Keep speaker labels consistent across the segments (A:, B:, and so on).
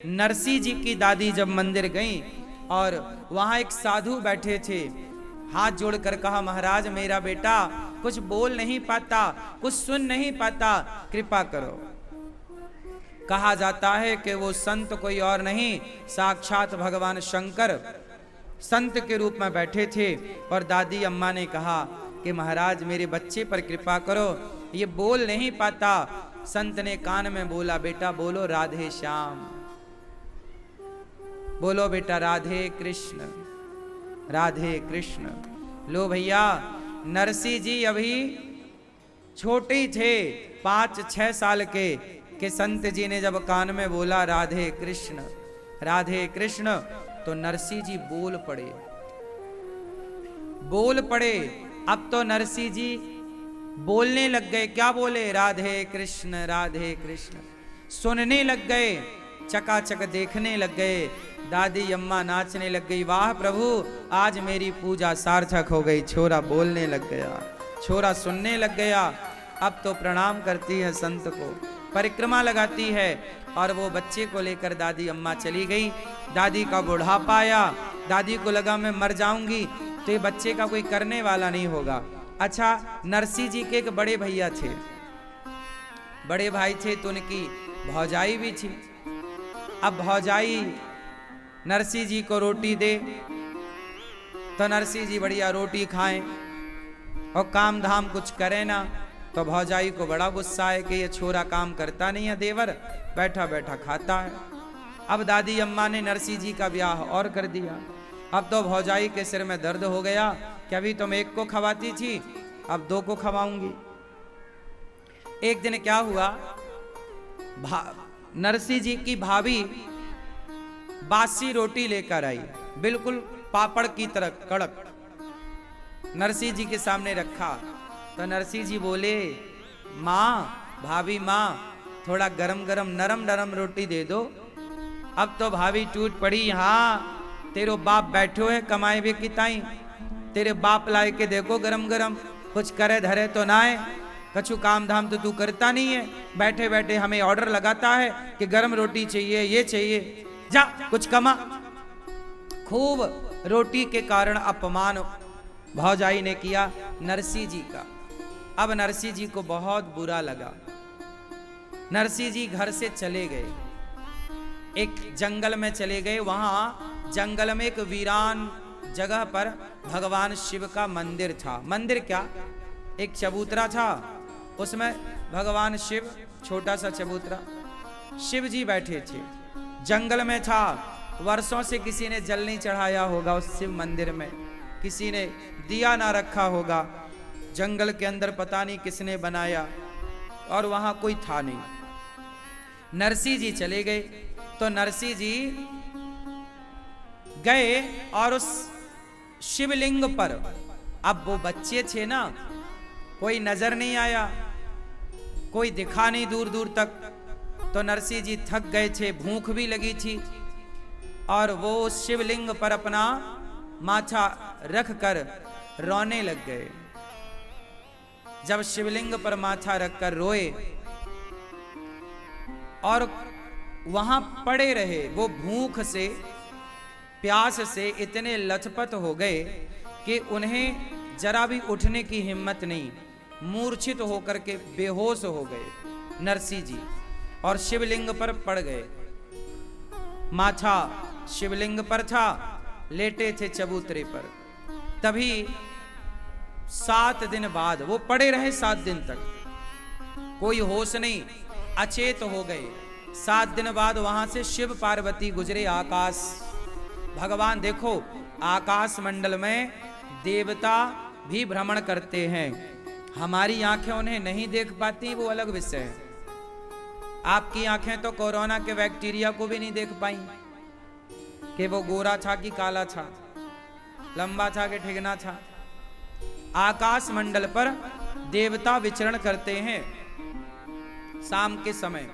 A: नरसी जी की दादी जब मंदिर गईं और वहां एक साधु बैठे थे, हाथ जोड़कर कहा, महाराज मेरा बेटा कुछ बोल नहीं पाता, कुछ सुन नहीं पाता, कृपा करो। कहा जाता है कि वो संत कोई और नहीं, साक्षात भगवान शंकर संत के रूप में बैठे थे। और दादी अम्मा ने कहा कि महाराज मेरे बच्चे पर कृपा करो, ये बोल नहीं पाता। संत ने कान में बोला, बेटा बोलो राधे श्याम, बोलो बेटा राधे कृष्ण राधे कृष्ण। लो भैया, नरसी जी अभी छोटे थे, 5-6 साल के संत जी ने जब कान में बोला राधे कृष्ण, तो नरसी जी बोल पड़े। अब तो नरसी जी बोलने लग गए। क्या बोले? राधे कृष्ण। सुनने लग गए, चकाचक देखने लग गए। दादी अम्मा नाचने लग गई, वाह प्रभु आज मेरी पूजा सार्थक हो गई। छोरा बोलने लग गया, छोरा सुनने लग गया। अब तो प्रणाम करती है संत को, परिक्रमा लगाती है। और वो बच्चे को लेकर दादी अम्मा चली गई। दादी का बुढ़ापा आया, दादी को लगा मैं मर जाऊंगी तो ये बच्चे का कोई करने वाला नहीं होगा। अच्छा, नरसी जी के एक बड़े भैया थे, बड़े भाई थे, तो उनकी भौजाई भी थी। अब भौजाई नरसी जी को रोटी दे तो नरसी जी बढ़िया रोटी खाएं और काम धाम कुछ करे ना, तो भौजाई को बड़ा गुस्सा है कि ये छोरा काम करता नहीं है, देवर बैठा बैठा खाता है। अब दादी अम्मा ने नरसी जी का ब्याह और कर दिया। अब तो भौजाई के सिर में दर्द हो गया कि अभी तुम एक को खवाती थी, अब 2 को खवाऊंगी। एक दिन क्या हुआ, नरसी जी की भाभी बासी रोटी लेकर आई, बिल्कुल पापड़ की तरह कड़क, नरसी जी के सामने रखा। तो नरसी जी बोले, भाभी माँ थोड़ा गरम गरम नरम नरम रोटी दे दो। अब तो भाभी टूट पड़ी, हाँ तेरो बाप बैठो है कमाए भी किताई, तेरे बाप लाए के देखो गरम गरम, कुछ करे धरे तो ना है, कछु काम धाम तो तू करता नहीं है, बैठे बैठे हमें ऑर्डर लगाता है कि गरम रोटी चाहिए, ये चाहिए, जा कुछ कमा। खूब रोटी के कारण अपमान भौजाई ने किया नरसी जी का। अब नरसी जी को बहुत बुरा लगा। नरसी जी घर से चले गए, एक जंगल में चले गए। वहां जंगल में एक वीरान जगह पर भगवान शिव का मंदिर था। मंदिर क्या, एक चबूतरा था, उसमें भगवान शिव, छोटा सा चबूतरा, शिव जी बैठे थे। जंगल में था, वर्षों से किसी ने जल नहीं चढ़ाया होगा उस शिव मंदिर में, किसी ने दिया ना रखा होगा। जंगल के अंदर पता नहीं किसने बनाया, और वहां कोई था नहीं। नरसी जी चले गए। तो नरसी जी गए और उस शिवलिंग पर, अब वो बच्चे थे ना, कोई नजर नहीं आया, कोई दिखा नहीं दूर दूर तक। तो नरसी जी थक गए थे, भूख भी लगी थी, और वो शिवलिंग पर अपना माथा रख कर रोने लग गए। जब शिवलिंग पर माथा रखकर रोए और वहां पड़े रहे, वो भूख से प्यास से इतने लथपथ हो गए कि उन्हें जरा भी उठने की हिम्मत नहीं, मूर्छित होकर के बेहोश हो गए नरसी जी, और शिवलिंग पर पड़ गए। माथा शिवलिंग पर था, लेटे थे चबूतरे पर। तभी 7 दिन बाद वो पड़े रहे, 7 दिन तक कोई होश नहीं, अचेत हो गए। 7 दिन बाद वहां से शिव पार्वती गुजरे आकाश। भगवान देखो, आकाश मंडल में देवता भी भ्रमण करते हैं, हमारी आंखें उन्हें नहीं देख पाती, वो अलग विषय है। आपकी आंखें तो कोरोना के बैक्टीरिया को भी नहीं देख पाई कि वो गोरा था कि काला था, लंबा था कि ठिगना था। आकाश मंडल पर देवता विचरण करते हैं शाम के समय।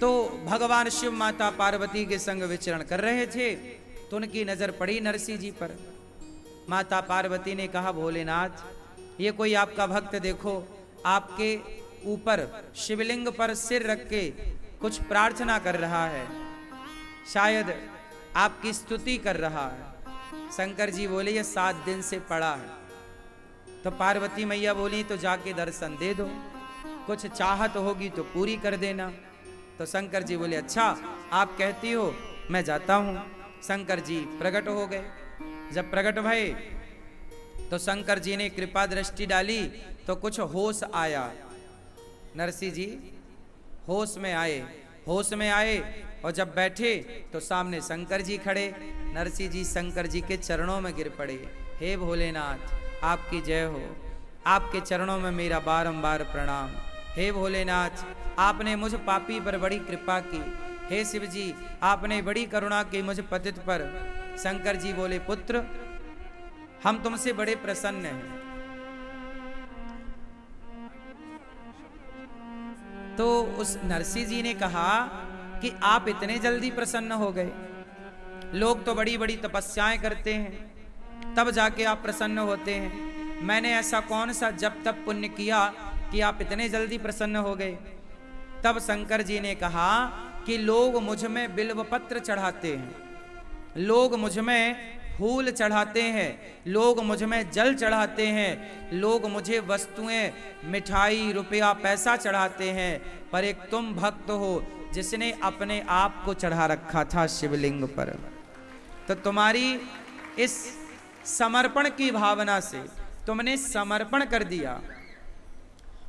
A: तो भगवान शिव माता पार्वती के संग विचरण कर रहे थे, तो उनकी नजर पड़ी नरसी जी पर। माता पार्वती ने कहा, भोलेनाथ ये कोई आपका भक्त देखो आपके ऊपर शिवलिंग पर सिर रख के कुछ प्रार्थना कर रहा है, शायद आपकी स्तुति कर रहा है। शंकर जी बोले ये 7 दिन से पड़ा है। तो पार्वती मैया बोली तो जाके दर्शन दे दो, कुछ चाहत होगी तो पूरी कर देना। तो शंकर जी बोले अच्छा आप कहती हो, मैं जाता हूं। शंकर जी प्रकट हो गए। जब प्रकट भये तो शंकर जी ने कृपा दृष्टि डाली तो कुछ होश आया। नरसिंह जी होश में आए। होश में आए और जब बैठे तो सामने शंकर जी खड़े। नरसिंह जी शंकर जी के चरणों में गिर पड़े। हे भोलेनाथ आपकी जय हो, आपके चरणों में मेरा बारंबार प्रणाम। हे भोलेनाथ आपने मुझ पापी पर बड़ी कृपा की। हे शिव जी आपने बड़ी करुणा की मुझ पतित पर। शंकर जी बोले पुत्र हम तुमसे बड़े प्रसन्न हैं। तो उस नरसिंह जी ने कहा कि आप इतने जल्दी प्रसन्न हो गए, लोग तो बड़ी बड़ी तपस्याएं करते हैं तब जाके आप प्रसन्न होते हैं। मैंने ऐसा कौन सा जब तब पुण्य किया कि आप इतने जल्दी प्रसन्न हो गए। तब शंकर जी ने कहा कि लोग मुझ में बिल्व पत्र चढ़ाते हैं, लोग मुझ में फूल चढ़ाते हैं, लोग मुझ में जल चढ़ाते हैं, लोग मुझे वस्तुएं मिठाई रुपया पैसा चढ़ाते हैं, पर एक तुम भक्त हो जिसने अपने आप को चढ़ा रखा था शिवलिंग पर। तो तुम्हारी इस समर्पण की भावना से तुमने समर्पण कर दिया।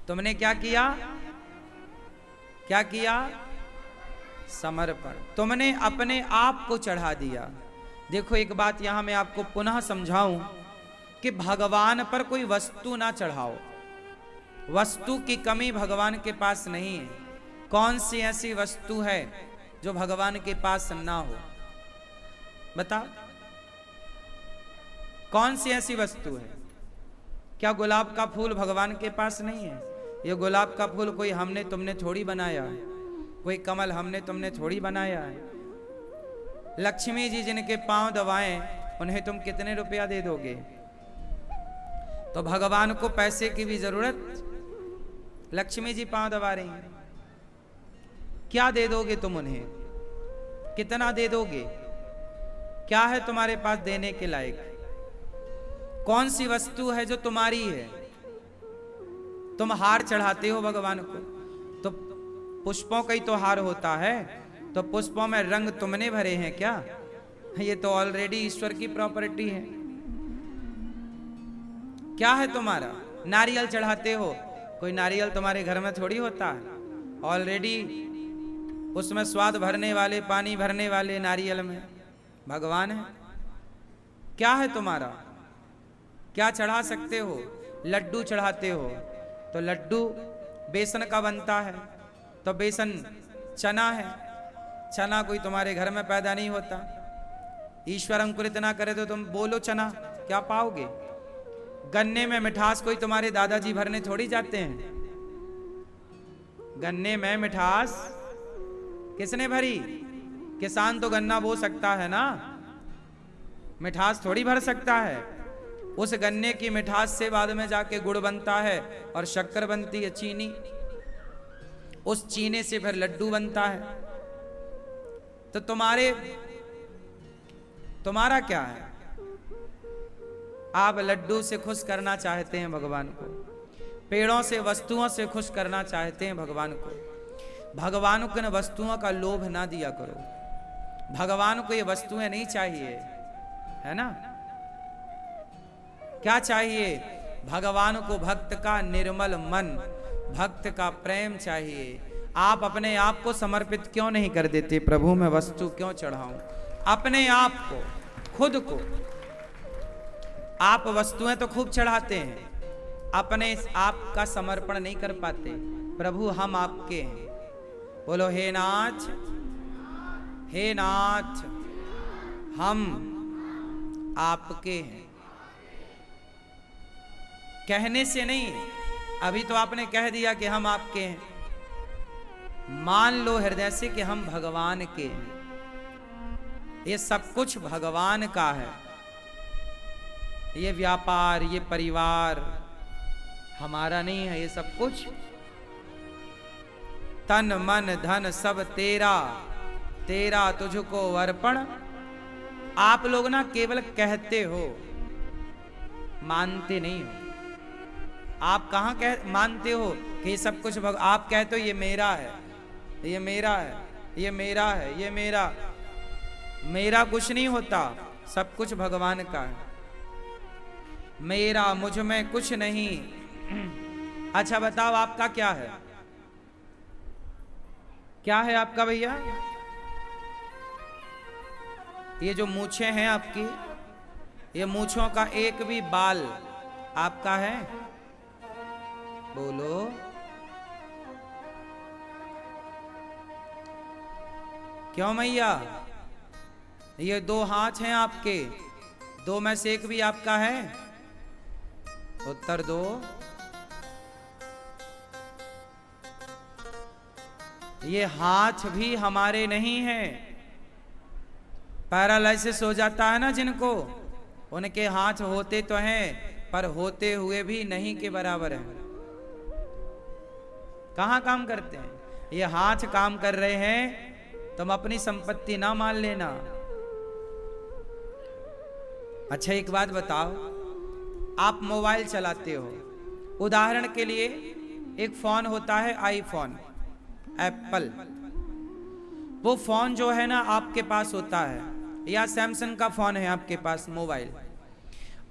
A: तुमने क्या किया? क्या किया? समर्पण। तुमने अपने आप को चढ़ा दिया। देखो एक बात यहां मैं आपको पुनः समझाऊं कि भगवान पर कोई वस्तु ना चढ़ाओ। वस्तु की कमी भगवान के पास नहीं है। कौन सी ऐसी वस्तु है जो भगवान के पास ना हो? बताओ कौन सी ऐसी वस्तु है? क्या गुलाब का फूल भगवान के पास नहीं है? ये गुलाब का फूल कोई हमने तुमने थोड़ी बनाया है, कोई कमल हमने तुमने थोड़ी बनाया है। लक्ष्मी जी जिनके पांव दबाएं उन्हें तुम कितने रुपया दे दोगे? तो भगवान को पैसे की भी जरूरत। लक्ष्मी जी पांव दबा रही हैं, क्या दे दोगे तुम उन्हें? कितना दे दोगे? क्या है तुम्हारे पास देने के लायक? कौन सी वस्तु है जो तुम्हारी है? तुम हार चढ़ाते हो भगवान को, तो पुष्पों का ही तो हार होता है, तो पुष्पों में रंग तुमने भरे हैं क्या? ये तो ऑलरेडी ईश्वर की प्रॉपर्टी है। क्या है तुम्हारा? नारियल चढ़ाते हो, कोई नारियल तुम्हारे घर में थोड़ी होता है। ऑलरेडी उसमें स्वाद भरने वाले, पानी भरने वाले नारियल में भगवान है। क्या है तुम्हारा? क्या चढ़ा सकते हो? लड्डू चढ़ाते हो, तो लड्डू बेसन का बनता है, तो बेसन चना है। चना कोई तुम्हारे घर में पैदा नहीं होता। ईश्वर अंकुरित ना करे तो तुम बोलो चना, क्या पाओगे? गन्ने में मिठास कोई तुम्हारे दादाजी भरने थोड़ी जाते हैं। गन्ने में मिठास किसने भरी? किसान तो गन्ना बो सकता है ना, मिठास थोड़ी भर सकता है। उस गन्ने की मिठास से बाद में जाके गुड़ बनता है और शक्कर बनती है, चीनी। उस चीनी से फिर लड्डू बनता है। तो तुम्हारा क्या है? आप लड्डू से खुश करना चाहते हैं भगवान को, पेड़ों से वस्तुओं से खुश करना चाहते हैं भगवान को। भगवान को इन वस्तुओं का लोभ ना दिया करो। भगवान को ये वस्तुएं नहीं चाहिए, है ना? क्या चाहिए? भगवान को भक्त का निर्मल मन, भक्त का प्रेम चाहिए। आप अपने आप को समर्पित क्यों नहीं कर देते? प्रभु मैं वस्तु क्यों चढ़ाऊं? अपने आप को, खुद को। आप वस्तुएं तो खूब चढ़ाते हैं, अपने आप का समर्पण नहीं कर पाते। प्रभु हम आपके हैं। बोलो हे नाथ, हे नाथ हम आपके हैं। कहने से नहीं, अभी तो आपने कह दिया कि हम आपके हैं। मान लो हृदय से कि हम भगवान के हैं। ये सब कुछ भगवान का है। ये व्यापार, ये परिवार हमारा नहीं है। ये सब कुछ तन मन धन सब तेरा, तेरा तुझको अर्पण। आप लोग ना केवल कहते हो, मानते नहीं हो। आप कहाँ मानते हो कि ये सब कुछ आप कहते हो ये मेरा है, ये मेरा है, ये मेरा है, ये मेरा। मेरा कुछ नहीं होता, सब कुछ भगवान का है। मेरा मुझ में कुछ नहीं। अच्छा बताओ आपका क्या है? क्या है आपका भैया? ये जो मूछें हैं आपकी, ये मूछों का एक भी बाल आपका है? बोलो। क्यों मैया? ये 2 हाथ हैं आपके, 2 में से एक भी आपका है? उत्तर दो। ये हाथ भी हमारे नहीं हैं। पैरालिसिस हो जाता है ना जिनको, उनके हाथ होते तो हैं पर होते हुए भी नहीं के बराबर हैं। कहां काम करते हैं? ये हाथ काम कर रहे हैं, तुम अपनी संपत्ति ना मान लेना। अच्छा एक बात बताओ, आप मोबाइल चलाते हो, उदाहरण के लिए एक फोन होता है आईफोन, एप्पल। वो फोन जो है ना आपके पास होता है, या सैमसंग का फोन है आपके पास मोबाइल।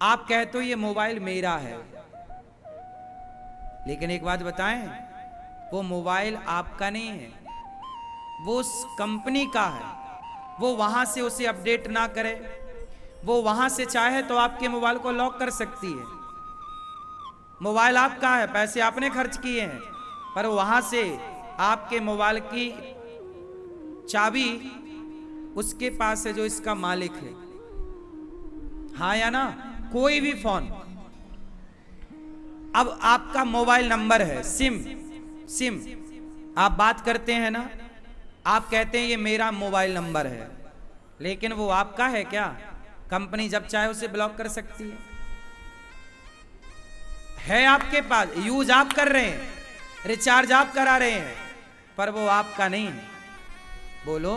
A: आप कहते हो ये मोबाइल मेरा है, लेकिन एक बात बताएं, वो मोबाइल आपका नहीं है, वो उस कंपनी का है। वो वहां से उसे अपडेट ना करे, वो वहां से चाहे तो आपके मोबाइल को लॉक कर सकती है। मोबाइल आपका है, पैसे आपने खर्च किए हैं, पर वहां से आपके मोबाइल की चाबी उसके पास है जो इसका मालिक है। हाँ या ना? कोई भी फोन, अब आपका मोबाइल नंबर है, सिम आप बात करते हैं ना, आप कहते हैं ये मेरा मोबाइल नंबर है, लेकिन वो आपका है क्या? कंपनी जब चाहे उसे ब्लॉक कर सकती है आपके पास, यूज आप कर रहे हैं, रिचार्ज आप करा रहे हैं, पर वो आपका नहीं है। बोलो।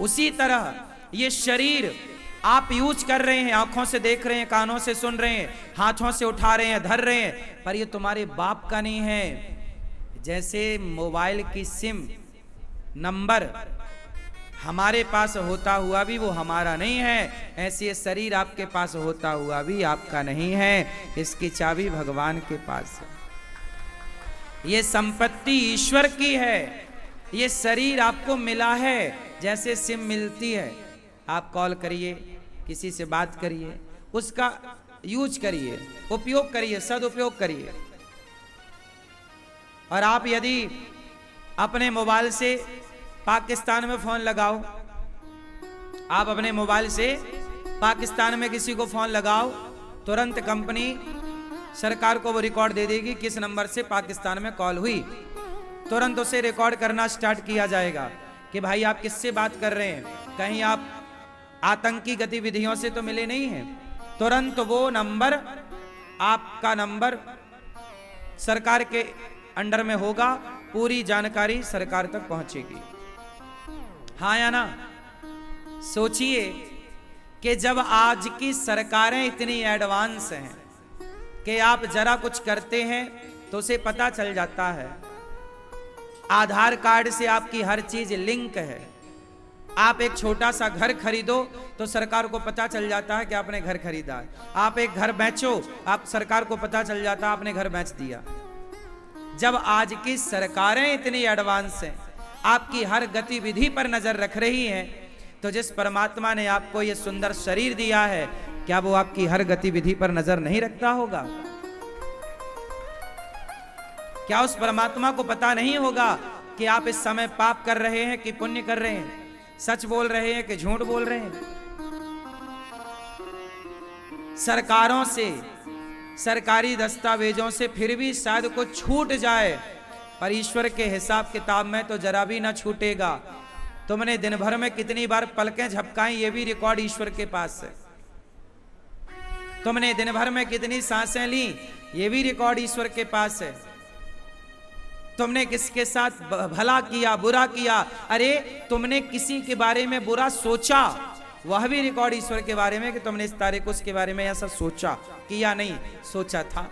A: उसी तरह ये शरीर आप यूज कर रहे हैं, आंखों से देख रहे हैं, कानों से सुन रहे हैं, हाथों से उठा रहे हैं, धर रहे हैं, पर ये तुम्हारे बाप का नहीं है। जैसे मोबाइल की सिम नंबर हमारे पास होता हुआ भी वो हमारा नहीं है, ऐसे ये शरीर आपके पास होता हुआ भी आपका नहीं है। इसकी चाबी भगवान के पास है। ये संपत्ति ईश्वर की है। ये शरीर आपको मिला है, जैसे सिम मिलती है। आप कॉल करिए, किसी से बात करिए, उसका यूज करिए, उपयोग करिए, सदुपयोग करिए। और आप यदि अपने मोबाइल से पाकिस्तान में फोन लगाओ, आप अपने मोबाइल से पाकिस्तान में किसी को फोन लगाओ, तुरंत कंपनी सरकार को वो रिकॉर्ड दे देगी किस नंबर से पाकिस्तान में कॉल हुई। तुरंत उसे रिकॉर्ड करना स्टार्ट किया जाएगा कि भाई आप किससे बात कर रहे हैं, कहीं आप आतंकी गतिविधियों से तो मिले नहीं हैं। तुरंत वो नंबर, आपका नंबर सरकार के अंडर में होगा, पूरी जानकारी सरकार तक पहुंचेगी। हाँ या ना? सोचिए कि जब आज की सरकारें इतनी एडवांस हैं कि आप जरा कुछ करते हैं तो उसे पता चल जाता है। आधार कार्ड से आपकी हर चीज लिंक है। आप एक छोटा सा घर खरीदो तो सरकार को पता चल जाता है कि आपने घर खरीदा है। आप एक घर बेचो, आप सरकार को पता चल जाता है आपने घर बेच दिया। जब आज की सरकारें इतनी एडवांस हैं, आपकी हर गतिविधि पर नजर रख रही हैं, तो जिस परमात्मा ने आपको ये सुंदर शरीर दिया है, क्या वो आपकी हर गतिविधि पर नजर नहीं रखता होगा? क्या उस परमात्मा को पता नहीं होगा कि आप इस समय पाप कर रहे हैं कि पुण्य कर रहे हैं, सच बोल रहे हैं कि झूठ बोल रहे हैं? सरकारों से, सरकारी दस्तावेजों से फिर भी शायद कुछ छूट जाए, पर ईश्वर के हिसाब किताब में तो जरा भी ना छूटेगा। तुमने दिन भर में कितनी बार पलकें झपकाई, ये भी रिकॉर्ड ईश्वर के पास है। तुमने दिन भर में कितनी सांसें ली, ये भी रिकॉर्ड ईश्वर के पास है। तुमने किसके साथ भला किया, बुरा किया। अरे तुमने किसी के बारे में बुरा सोचा, वह भी रिकॉर्ड ईश्वर के बारे में कि तुमने इस तारीख को उसके बारे में ऐसा सोचा, किया नहीं, सोचा था।